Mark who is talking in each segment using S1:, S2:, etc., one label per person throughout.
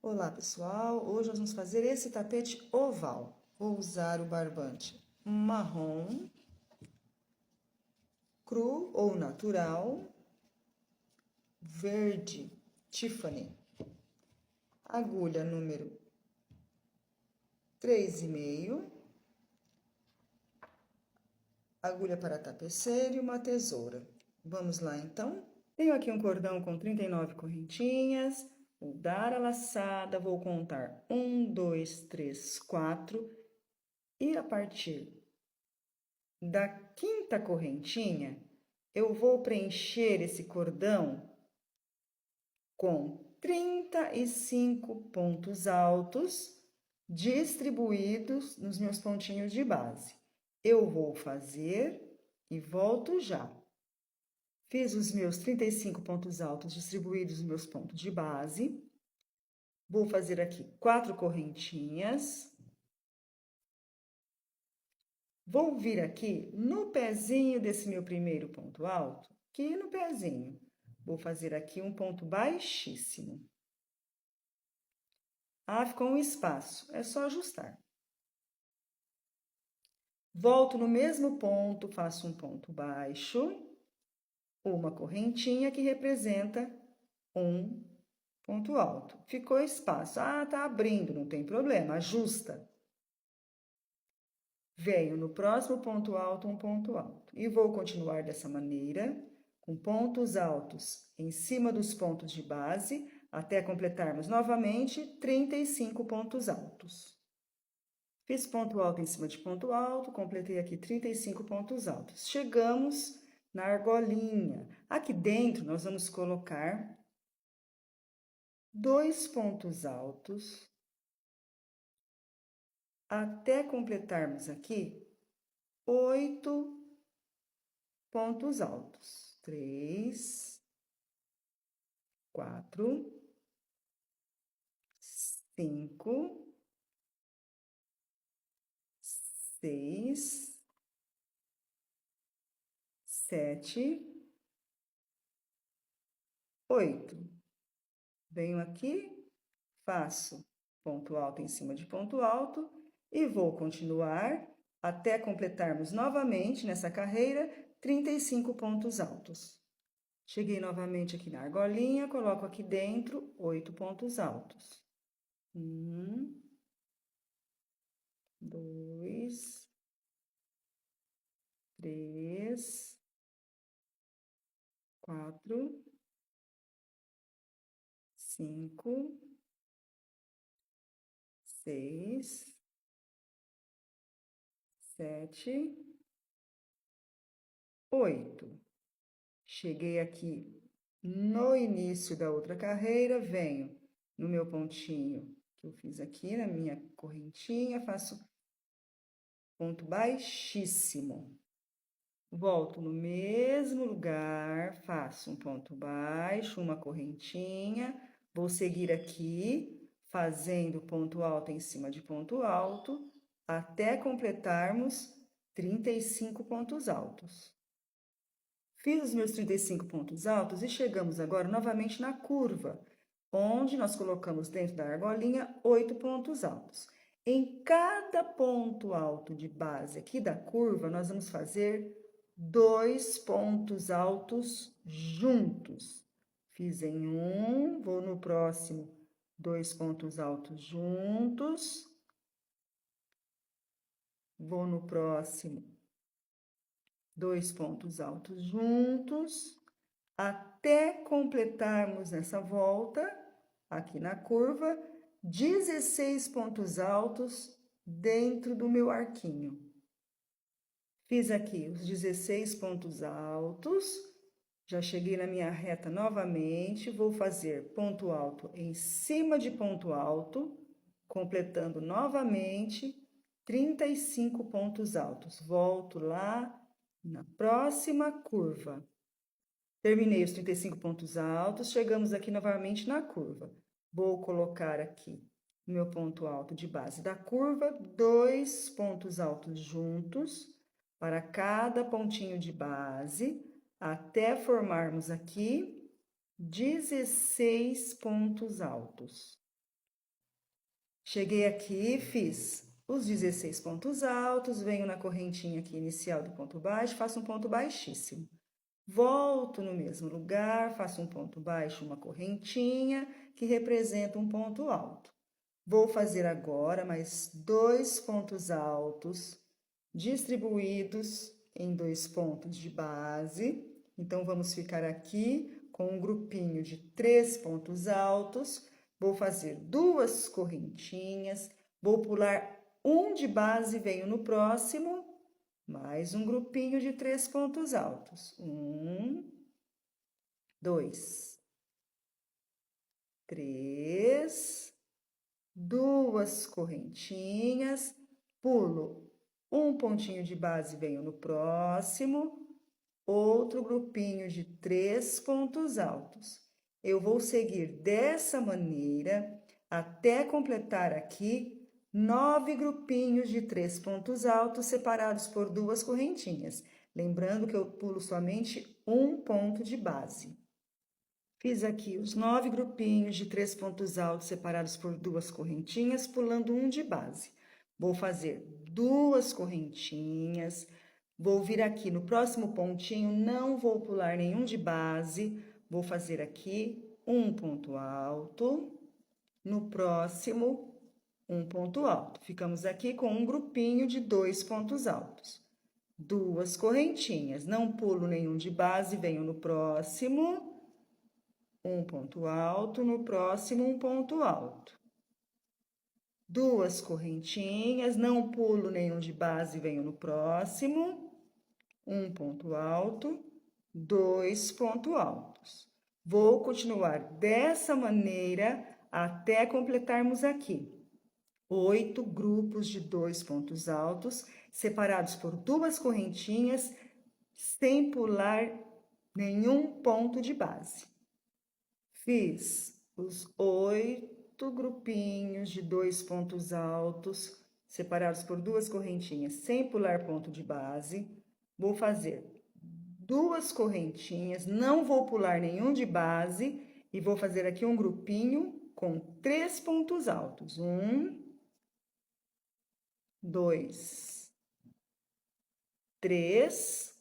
S1: Olá, pessoal! Hoje nós vamos fazer esse tapete oval. Vou usar o barbante marrom, cru ou natural, verde Tiffany, agulha número 3,5, agulha para tapeceiro e uma tesoura. Vamos lá, então? Tenho aqui um cordão com 39 correntinhas. Vou dar a laçada, vou contar 1, 2, 3, 4 e a partir da quinta correntinha, eu vou preencher esse cordão com 35 pontos altos distribuídos nos meus pontinhos de base. Eu vou fazer e volto já. Fiz os meus 35 pontos altos distribuídos nos meus pontos de base. Vou fazer aqui 4 correntinhas. Vou vir aqui no pezinho desse meu primeiro ponto alto, aqui no pezinho. Vou fazer aqui um ponto baixíssimo. Ah, ficou um espaço, é só ajustar. Volto no mesmo ponto, faço um ponto baixo, uma correntinha que representa um ponto alto. Ficou espaço. Ah, tá abrindo, não tem problema, ajusta. Venho no próximo ponto alto, um ponto alto. E vou continuar dessa maneira, com pontos altos em cima dos pontos de base, até completarmos novamente 35 pontos altos. Fiz ponto alto em cima de ponto alto, completei aqui 35 pontos altos. Chegamos na argolinha. Aqui dentro, nós vamos colocar 2 pontos altos, até completarmos aqui 8 pontos altos. 3, 4, 5, 6, 7, 8. Venho aqui, faço ponto alto em cima de ponto alto e vou continuar até completarmos novamente nessa carreira 35 pontos altos. Cheguei novamente aqui na argolinha, coloco aqui dentro 8 pontos altos. 1, 2, 3, 4, 5, 6, 7, 8. Cheguei aqui no início da outra carreira, venho no meu pontinho que eu fiz aqui, na minha correntinha, faço ponto baixíssimo. Volto no mesmo lugar, faço um ponto baixo, uma correntinha, vou seguir aqui, fazendo ponto alto em cima de ponto alto, até completarmos 35 pontos altos. Fiz os meus 35 pontos altos e chegamos agora novamente na curva, onde nós colocamos dentro da argolinha 8 pontos altos. Em cada ponto alto de base aqui da curva, nós vamos fazer 2 pontos altos juntos. Fiz em um, vou no próximo, 2 pontos altos juntos. Vou no próximo, 2 pontos altos juntos, até completarmos nessa volta, aqui na curva, 16 pontos altos dentro do meu arquinho. Fiz aqui os 16 pontos altos, já cheguei na minha reta novamente, vou fazer ponto alto em cima de ponto alto, completando novamente 35 pontos altos. Volto lá na próxima curva. Terminei os 35 pontos altos, chegamos aqui novamente na curva. Vou colocar aqui o meu ponto alto de base da curva, 2 pontos altos juntos, para cada pontinho de base, até formarmos aqui 16 pontos altos. Cheguei aqui, fiz os 16 pontos altos, venho na correntinha aqui inicial do ponto baixo, faço um ponto baixíssimo. Volto no mesmo lugar, faço um ponto baixo, uma correntinha, que representa um ponto alto. Vou fazer agora mais 2 pontos altos, distribuídos em 2 pontos de base. Então, vamos ficar aqui com um grupinho de 3 pontos altos. Vou fazer 2 correntinhas, vou pular um de base, venho no próximo, mais um grupinho de 3 pontos altos. 1, 2, 3, 2 correntinhas, pulo um pontinho de base, venho no próximo, outro grupinho de 3 pontos altos. Eu vou seguir dessa maneira até completar aqui 9 grupinhos de 3 pontos altos separados por 2 correntinhas. Lembrando que eu pulo somente um ponto de base. Fiz aqui os 9 grupinhos de 3 pontos altos separados por 2 correntinhas, pulando um de base. Vou fazer 2 correntinhas, vou vir aqui no próximo pontinho, não vou pular nenhum de base, vou fazer aqui um ponto alto, no próximo, um ponto alto. Ficamos aqui com um grupinho de 2 pontos altos. 2 correntinhas, não pulo nenhum de base, venho no próximo, um ponto alto, no próximo, um ponto alto. 2 correntinhas, não pulo nenhum de base, venho no próximo, um ponto alto, 2 pontos altos. Vou continuar dessa maneira até completarmos aqui 8 grupos de 2 pontos altos, separados por 2 correntinhas, sem pular nenhum ponto de base. Fiz os 8 grupinhos de 2 pontos altos, separados por 2 correntinhas, sem pular ponto de base. Vou fazer 2 correntinhas, não vou pular nenhum de base, e vou fazer aqui um grupinho com 3 pontos altos. 1, 2, 3,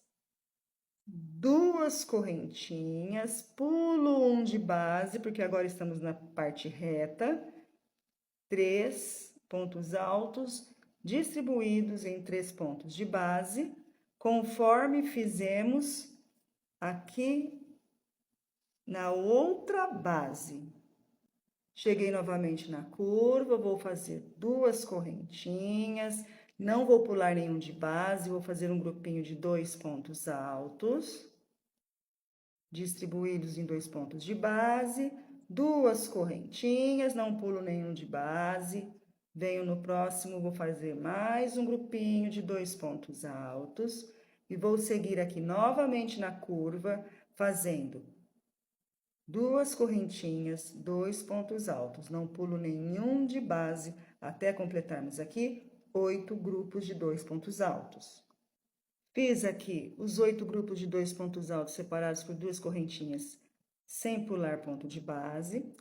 S1: 2 correntinhas, pulo um de base, porque agora estamos na parte reta, 3 pontos altos, distribuídos em 3 pontos de base, conforme fizemos aqui na outra base. Cheguei novamente na curva, vou fazer 2 correntinhas, não vou pular nenhum de base, vou fazer um grupinho de 2 pontos altos, distribuídos em 2 pontos de base, 2 correntinhas, não pulo nenhum de base, venho no próximo, vou fazer mais um grupinho de 2 pontos altos, e vou seguir aqui novamente na curva, fazendo 2 correntinhas, 2 pontos altos, não pulo nenhum de base, até completarmos aqui 8 grupos de 2 pontos altos. Fiz aqui os 8 grupos de 2 pontos altos separados por 2 correntinhas, sem pular ponto de base.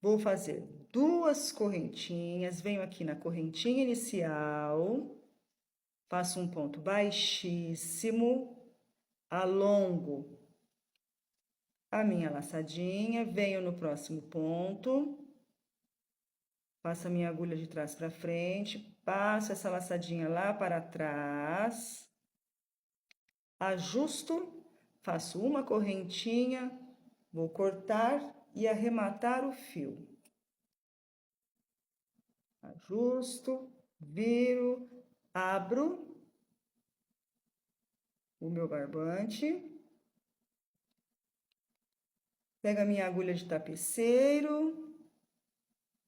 S1: Vou fazer 2 correntinhas, venho aqui na correntinha inicial, faço um ponto baixíssimo, alongo a minha laçadinha, venho no próximo ponto, passo a minha agulha de trás para frente, passo essa laçadinha lá para trás, ajusto, faço uma correntinha, vou cortar e arrematar o fio. Ajusto, viro, abro o meu barbante. Pego a minha agulha de tapeceiro,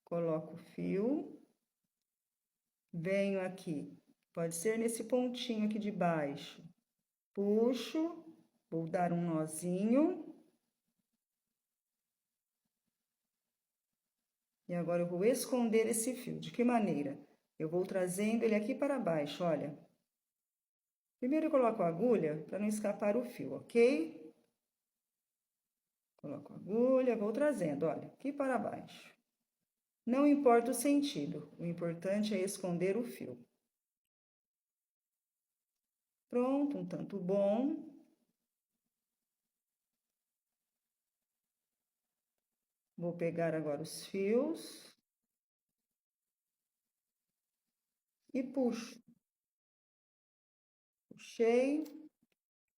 S1: coloco o fio, venho aqui, pode ser nesse pontinho aqui de baixo, puxo, vou dar um nozinho. E agora eu vou esconder esse fio. De que maneira? Eu vou trazendo ele aqui para baixo, olha. Primeiro eu coloco a agulha para não escapar o fio, ok? Coloco a agulha, vou trazendo, olha, aqui para baixo. Não importa o sentido, o importante é esconder o fio. Pronto, um tanto bom. Vou pegar agora os fios e puxo. Puxei,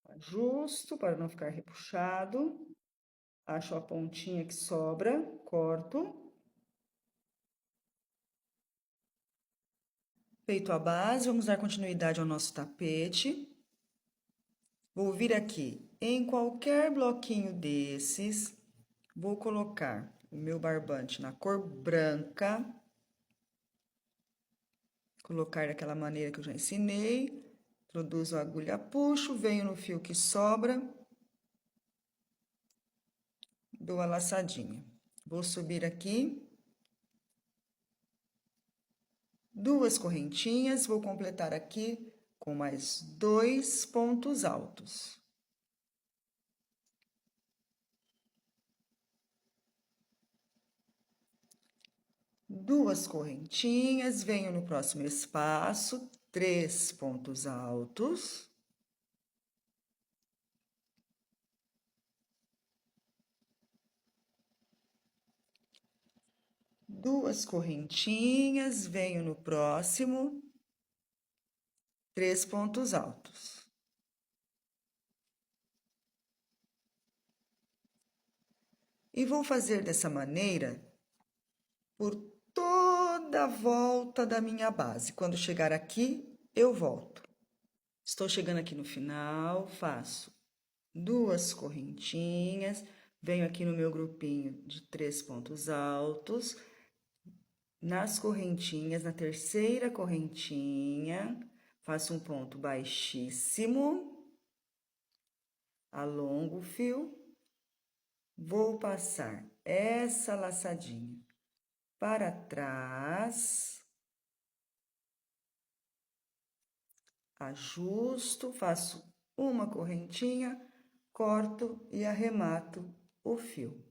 S1: ajusto para não ficar repuxado. Acho a pontinha que sobra, corto. Feito a base, vamos dar continuidade ao nosso tapete. Vou vir aqui em qualquer bloquinho desses, vou colocar o meu barbante na cor branca. Colocar daquela maneira que eu já ensinei. Introduzo a agulha, puxo, venho no fio que sobra. Dou a laçadinha. Vou subir aqui. 2 correntinhas, vou completar aqui com mais 2 pontos altos. Duas correntinhas, venho no próximo espaço, 3 pontos altos. Duas correntinhas, venho no próximo, 3 pontos altos. E vou fazer dessa maneira por toda a volta da minha base. Quando chegar aqui, eu volto. Estou chegando aqui no final, faço 2 correntinhas, venho aqui no meu grupinho de 3 pontos altos. Nas correntinhas, na terceira correntinha, faço um ponto baixíssimo, alongo o fio, vou passar essa laçadinha para trás, ajusto, faço uma correntinha, corto e arremato o fio.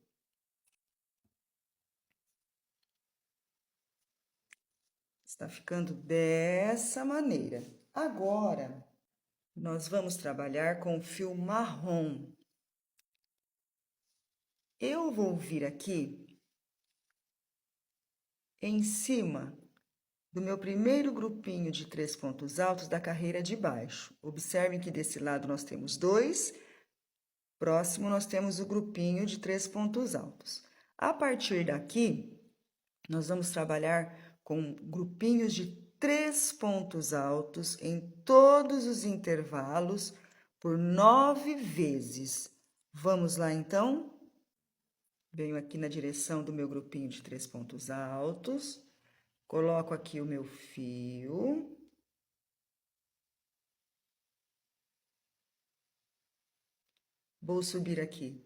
S1: Está ficando dessa maneira. Agora, nós vamos trabalhar com o fio marrom. Eu vou vir aqui em cima do meu primeiro grupinho de 3 pontos altos da carreira de baixo. Observem que desse lado nós temos 2, próximo nós temos o grupinho de 3 pontos altos. A partir daqui, nós vamos trabalhar com grupinhos de 3 pontos altos em todos os intervalos por 9 vezes. Vamos lá, então? Venho aqui na direção do meu grupinho de 3 pontos altos, coloco aqui o meu fio. Vou subir aqui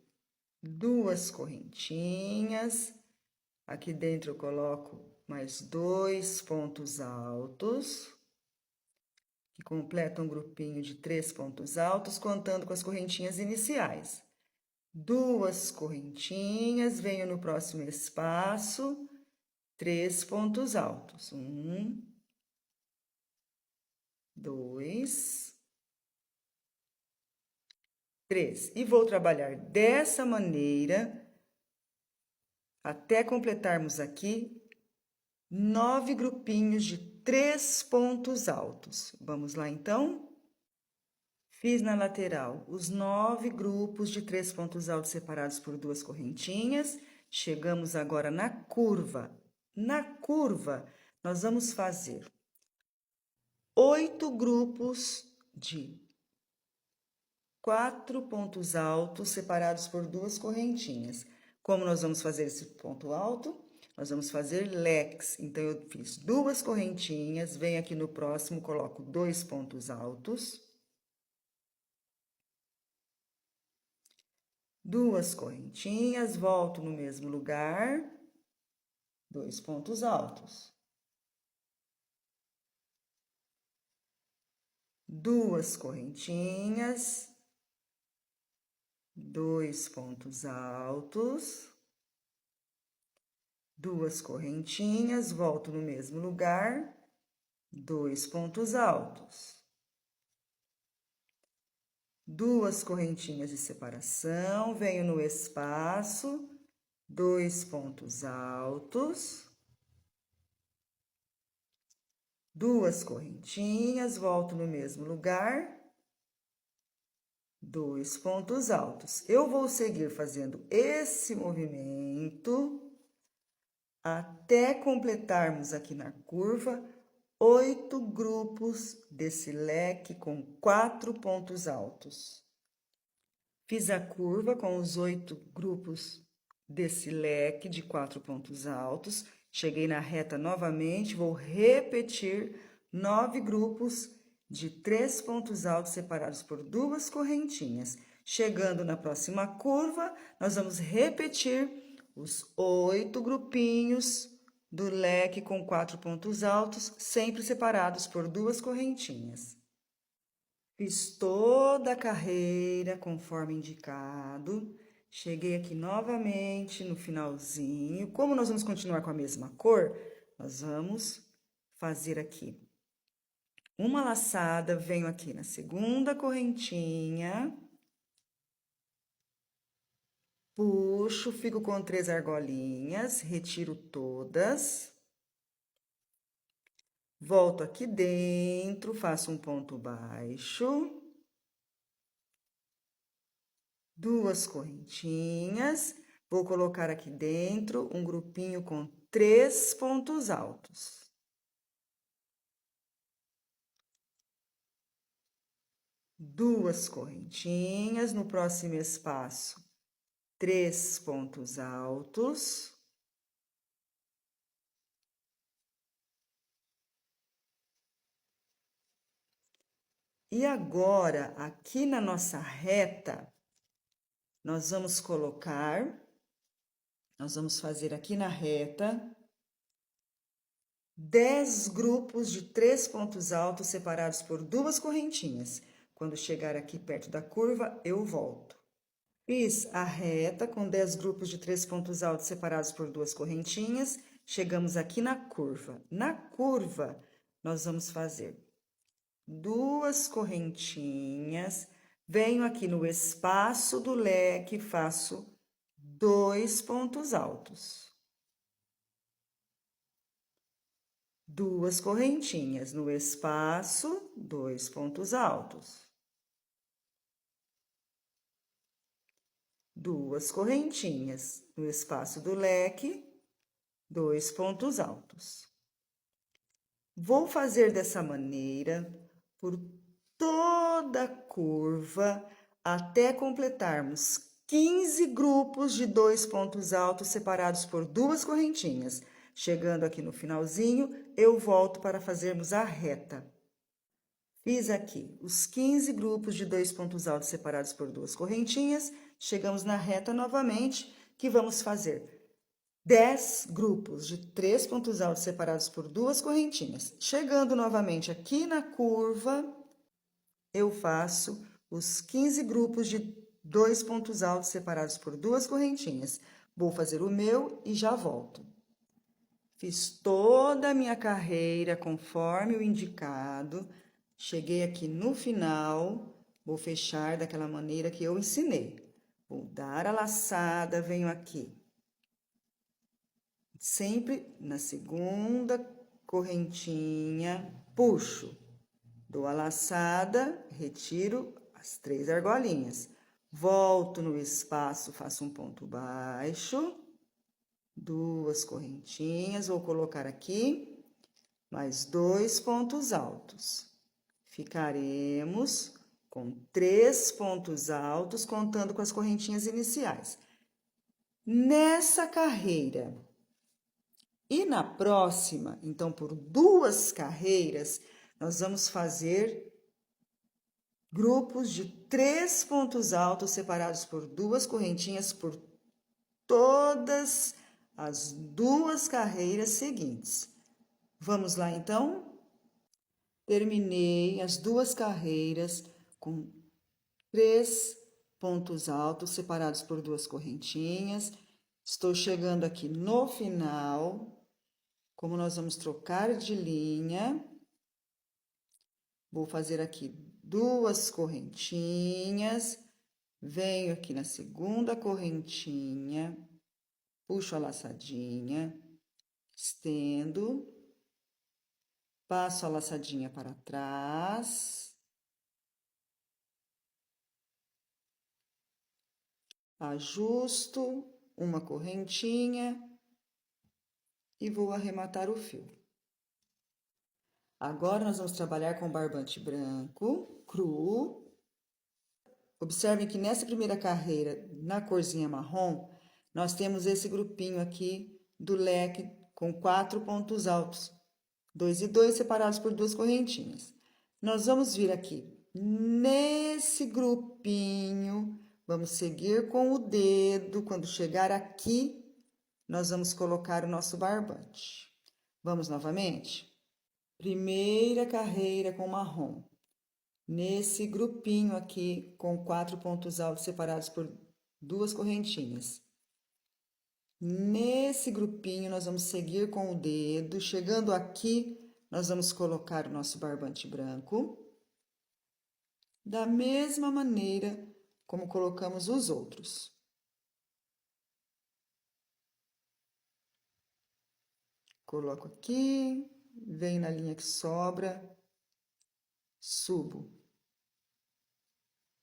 S1: 2 correntinhas. Aqui dentro eu coloco mais 2 pontos altos, que completam um grupinho de 3 pontos altos, contando com as correntinhas iniciais. 2 correntinhas, venho no próximo espaço, 3 pontos altos. 1, 2, 3. E vou trabalhar dessa maneira até completarmos aqui 9 grupinhos de 3 pontos altos. Vamos lá, então? Fiz na lateral os 9 grupos de 3 pontos altos separados por 2 correntinhas. Chegamos agora na curva. Na curva, nós vamos fazer 8 grupos de 4 pontos altos separados por 2 correntinhas. Como nós vamos fazer esse ponto alto? Nós vamos fazer leques. Então, eu fiz 2 correntinhas, venho aqui no próximo, coloco 2 pontos altos. 2 correntinhas, volto no mesmo lugar, 2 pontos altos. 2 correntinhas, 2 pontos altos, 2 correntinhas, volto no mesmo lugar, 2 pontos altos. 2 correntinhas de separação, venho no espaço, 2 pontos altos. 2 correntinhas, volto no mesmo lugar, 2 pontos altos. Eu vou seguir fazendo esse movimento até completarmos aqui na curva 8 grupos desse leque com 4 pontos altos. Fiz a curva com os 8 grupos desse leque de 4 pontos altos. Cheguei na reta novamente, vou repetir 9 grupos de 3 pontos altos separados por 2 correntinhas. Chegando na próxima curva, nós vamos repetir os 8 grupinhos do leque com 4 pontos altos, sempre separados por 2 correntinhas. Fiz toda a carreira conforme indicado. Cheguei aqui novamente no finalzinho. Como nós vamos continuar com a mesma cor, nós vamos fazer aqui uma laçada. Venho aqui na segunda correntinha. Puxo, fico com 3 argolinhas, retiro todas. Volto aqui dentro, faço um ponto baixo. 2 correntinhas, vou colocar aqui dentro um grupinho com 3 pontos altos. Duas correntinhas, no próximo espaço, 3 pontos altos. E agora, aqui na nossa reta, nós vamos fazer aqui na reta 10 grupos de 3 pontos altos separados por 2 correntinhas. Quando chegar aqui perto da curva, eu volto. Fiz a reta com 10 grupos de 3 pontos altos separados por 2 correntinhas. Chegamos aqui na curva. Na curva, nós vamos fazer 2 correntinhas, venho aqui no espaço do leque, faço 2 pontos altos. 2 correntinhas no espaço, 2 pontos altos. 2 correntinhas no espaço do leque, 2 pontos altos. Vou fazer dessa maneira por toda a curva, até completarmos 15 grupos de 2 pontos altos separados por 2 correntinhas. Chegando aqui no finalzinho, eu volto para fazermos a reta. Fiz aqui os 15 grupos de 2 pontos altos separados por 2 correntinhas. Chegamos na reta novamente, que vamos fazer 10 grupos de 3 pontos altos separados por 2 correntinhas. Chegando novamente aqui na curva, eu faço os 15 grupos de 2 pontos altos separados por 2 correntinhas. Vou fazer o meu e já volto. Fiz toda a minha carreira conforme o indicado. Cheguei aqui no final, vou fechar daquela maneira que eu ensinei. Vou dar a laçada, venho aqui. Sempre na segunda correntinha, puxo, dou a laçada, retiro as 3 argolinhas. Volto no espaço, faço um ponto baixo, 2 correntinhas, vou colocar aqui mais 2 pontos altos. Ficaremos com 3 pontos altos, contando com as correntinhas iniciais. Nessa carreira e na próxima, então, por 2 carreiras, nós vamos fazer grupos de 3 pontos altos separados por 2 correntinhas por todas as 2 carreiras seguintes. Vamos lá, então? Terminei as 2 carreiras com 3 pontos altos separados por 2 correntinhas. Estou chegando aqui no final. Como nós vamos trocar de linha, vou fazer aqui 2 correntinhas, venho aqui na segunda correntinha, puxo a laçadinha, estendo, passo a laçadinha para trás, ajusto uma correntinha e vou arrematar o fio. Agora, nós vamos trabalhar com barbante branco, cru. Observem que nessa primeira carreira, na corzinha marrom, nós temos esse grupinho aqui do leque com 4 pontos altos. 2 e 2 separados por 2 correntinhas. Nós vamos vir aqui nesse grupinho, vamos seguir com o dedo. Quando chegar aqui, nós vamos colocar o nosso barbante. Vamos novamente? Primeira carreira com marrom. Nesse grupinho aqui, com 4 pontos altos separados por 2 correntinhas. Nesse grupinho, nós vamos seguir com o dedo. Chegando aqui, nós vamos colocar o nosso barbante branco. Da mesma maneira como colocamos os outros. Coloco aqui, venho na linha que sobra, subo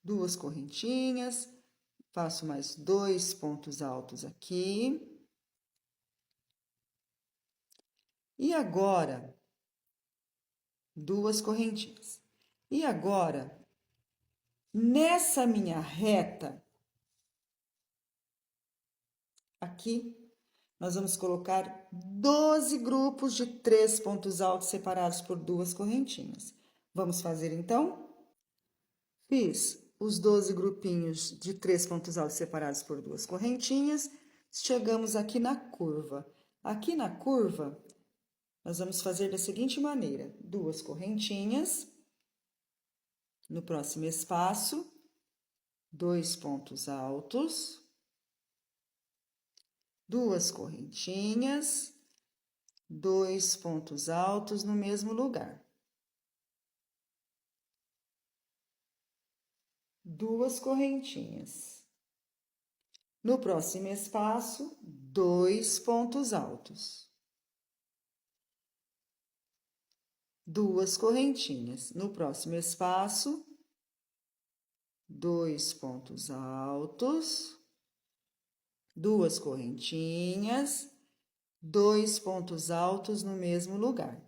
S1: 2 correntinhas, faço mais 2 pontos altos aqui. E agora, 2 correntinhas. E agora, nessa minha reta, aqui, nós vamos colocar 12 grupos de 3 pontos altos separados por 2 correntinhas. Vamos fazer, então? Fiz os 12 grupinhos de 3 pontos altos separados por 2 correntinhas. Chegamos aqui na curva. Aqui na curva, nós vamos fazer da seguinte maneira: 2 correntinhas. No próximo espaço, 2 pontos altos, 2 correntinhas, 2 pontos altos no mesmo lugar. 2 correntinhas. No próximo espaço, 2 pontos altos. 2 correntinhas. No próximo espaço, 2 pontos altos, 2 correntinhas, 2 pontos altos no mesmo lugar.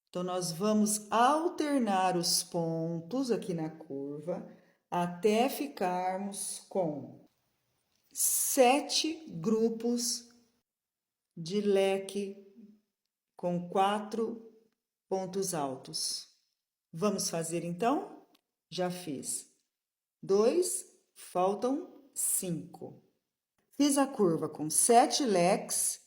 S1: Então, nós vamos alternar os pontos aqui na curva até ficarmos com 7 grupos de leque com 4 pontos altos. Vamos fazer, então? Já fiz 2, faltam 5. Fiz a curva com 7 leques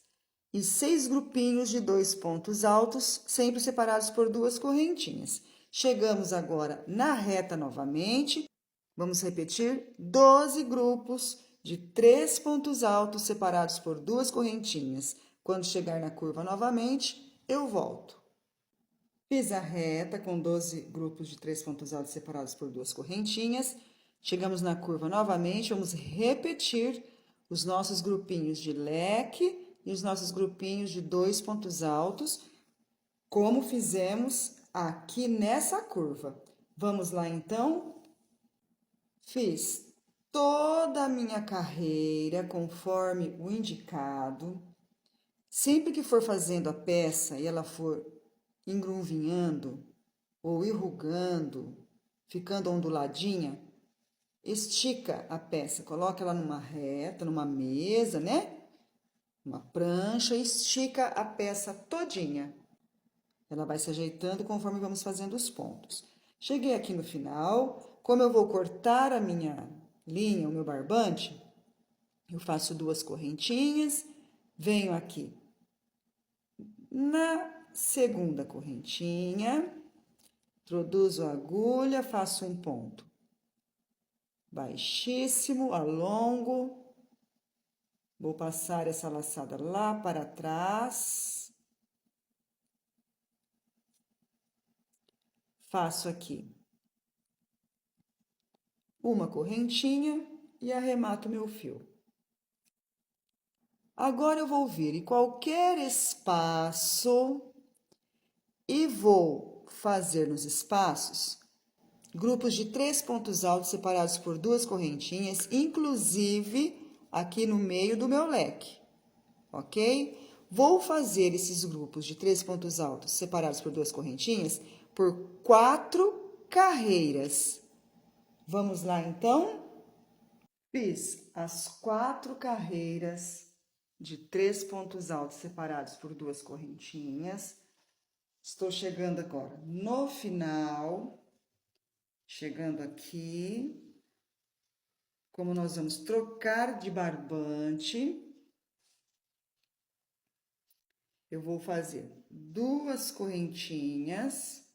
S1: e 6 grupinhos de 2 pontos altos, sempre separados por 2 correntinhas. Chegamos agora na reta novamente. Vamos repetir 12 grupos de 3 pontos altos separados por 2 correntinhas. Quando chegar na curva novamente, eu volto. Fiz a reta com 12 grupos de 3 pontos altos separados por 2 correntinhas. Chegamos na curva novamente, vamos repetir os nossos grupinhos de leque e os nossos grupinhos de 2 pontos altos, como fizemos aqui nessa curva. Vamos lá, então? Fiz toda a minha carreira conforme o indicado. Sempre que for fazendo a peça e ela for engrunvinhando ou enrugando, ficando onduladinha, estica a peça, coloca ela numa reta, numa mesa, né? Uma prancha, estica a peça todinha. Ela vai se ajeitando conforme vamos fazendo os pontos. Cheguei aqui no final, como eu vou cortar a minha linha, o meu barbante, eu faço 2 correntinhas, venho aqui na segunda correntinha, introduzo a agulha, faço um ponto baixíssimo, alongo, Vou passar essa laçada lá para trás. Faço aqui uma correntinha e arremato meu fio. Agora, eu vou vir em qualquer espaço e vou fazer nos espaços grupos de 3 pontos altos separados por 2 correntinhas, inclusive aqui no meio do meu leque, ok? Vou fazer esses grupos de 3 pontos altos separados por 2 correntinhas por 4 carreiras. Vamos lá, então? Fiz as 4 carreiras de 3 pontos altos separados por 2 correntinhas. Estou chegando agora no final, chegando aqui. Como nós vamos trocar de barbante, eu vou fazer 2 correntinhas,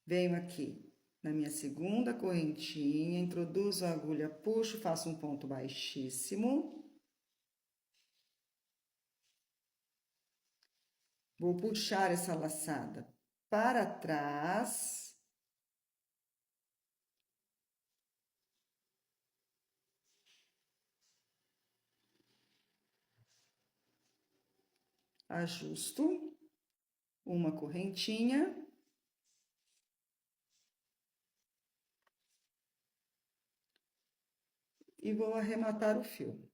S1: venho aqui na minha segunda correntinha, introduzo a agulha, puxo, faço um ponto baixíssimo. Vou puxar essa laçada para trás. Ajusto uma correntinha. E vou arrematar o fio.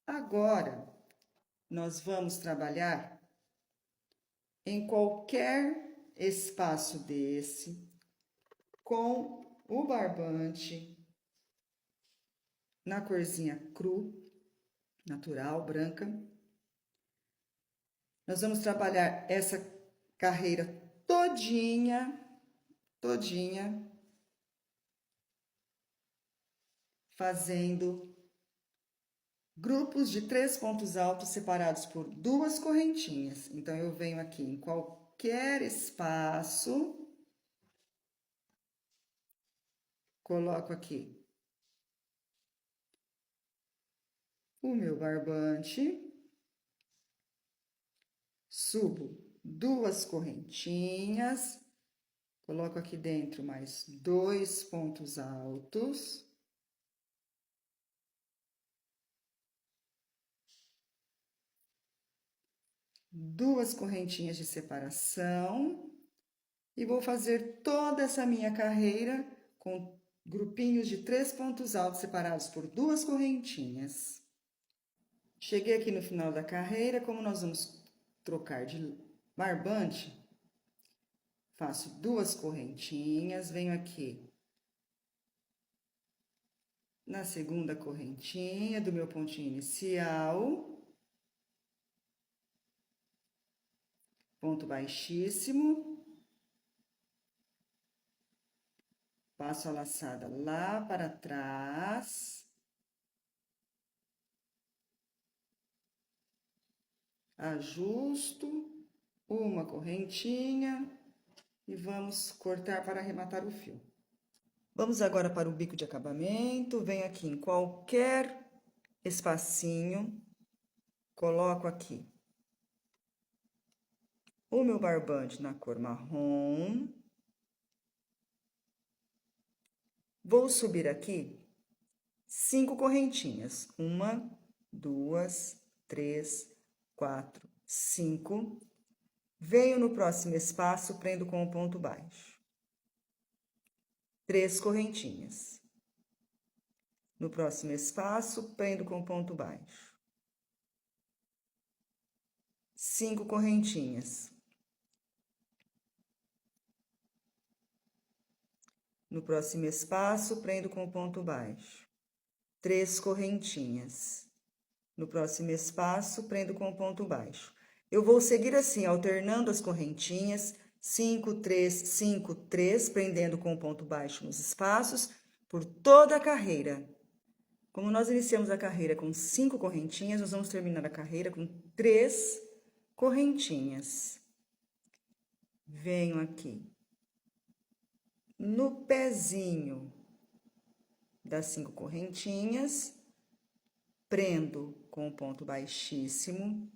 S1: Agora, nós vamos trabalhar em qualquer espaço desse, com o barbante na corzinha cru, natural, branca. Nós vamos trabalhar essa carreira todinha, fazendo grupos de 3 pontos altos separados por 2 correntinhas. Então, eu venho aqui em qualquer espaço, coloco aqui o meu barbante, subo 2 correntinhas, coloco aqui dentro mais 2 pontos altos. Duas correntinhas de separação. E vou fazer toda essa minha carreira com grupinhos de 3 pontos altos separados por 2 correntinhas. Cheguei aqui no final da carreira, como nós vamos trocar de barbante, faço 2 correntinhas, venho aqui na segunda correntinha do meu pontinho inicial, ponto baixíssimo, passo a laçada lá para trás, ajusto uma correntinha e vamos cortar para arrematar o fio. Vamos agora para o bico de acabamento. Venho aqui em qualquer espacinho, coloco aqui o meu barbante na cor marrom. Vou subir aqui 5 correntinhas. 1, 2, 3, 4, 5. Venho no próximo espaço, prendo com o ponto baixo. 3 correntinhas. No próximo espaço, prendo com o ponto baixo. 5 correntinhas. No próximo espaço, prendo com o ponto baixo. 3 correntinhas. No próximo espaço, prendo com o ponto baixo. Eu vou seguir assim, alternando as correntinhas, 5, 3, 5, 3, prendendo com o ponto baixo nos espaços, por toda a carreira. Como nós iniciamos a carreira com 5 correntinhas, nós vamos terminar a carreira com 3 correntinhas. Venho aqui no pezinho das 5 correntinhas, prendo com um ponto baixíssimo,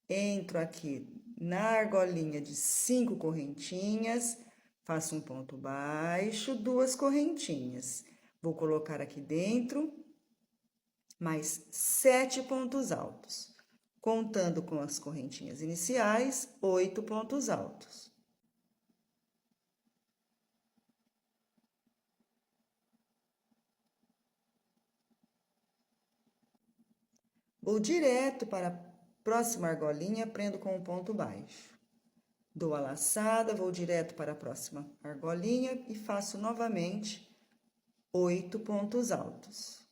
S1: entro aqui na argolinha de 5 correntinhas, faço um ponto baixo, 2 correntinhas. Vou colocar aqui dentro mais 7 pontos altos. Contando com as correntinhas iniciais, 8 pontos altos. Vou direto para a próxima argolinha, prendo com um ponto baixo. Dou a laçada, vou direto para a próxima argolinha e faço novamente 8 pontos altos.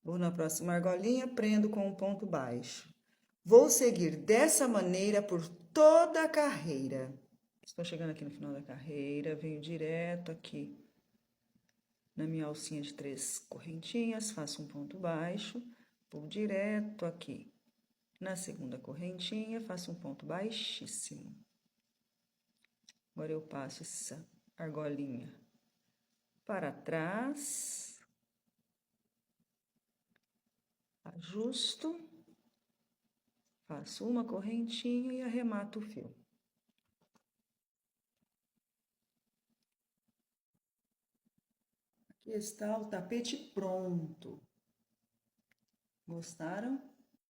S1: Vou na próxima argolinha, prendo com um ponto baixo. Vou seguir dessa maneira por toda a carreira. Estou chegando aqui no final da carreira, venho direto aqui na minha alcinha de 3 correntinhas, faço um ponto baixo, vou direto aqui na segunda correntinha, faço um ponto baixíssimo. Agora, eu passo essa argolinha para trás, ajusto, faço uma correntinha e arremato o fio. Aqui está o tapete pronto. Gostaram?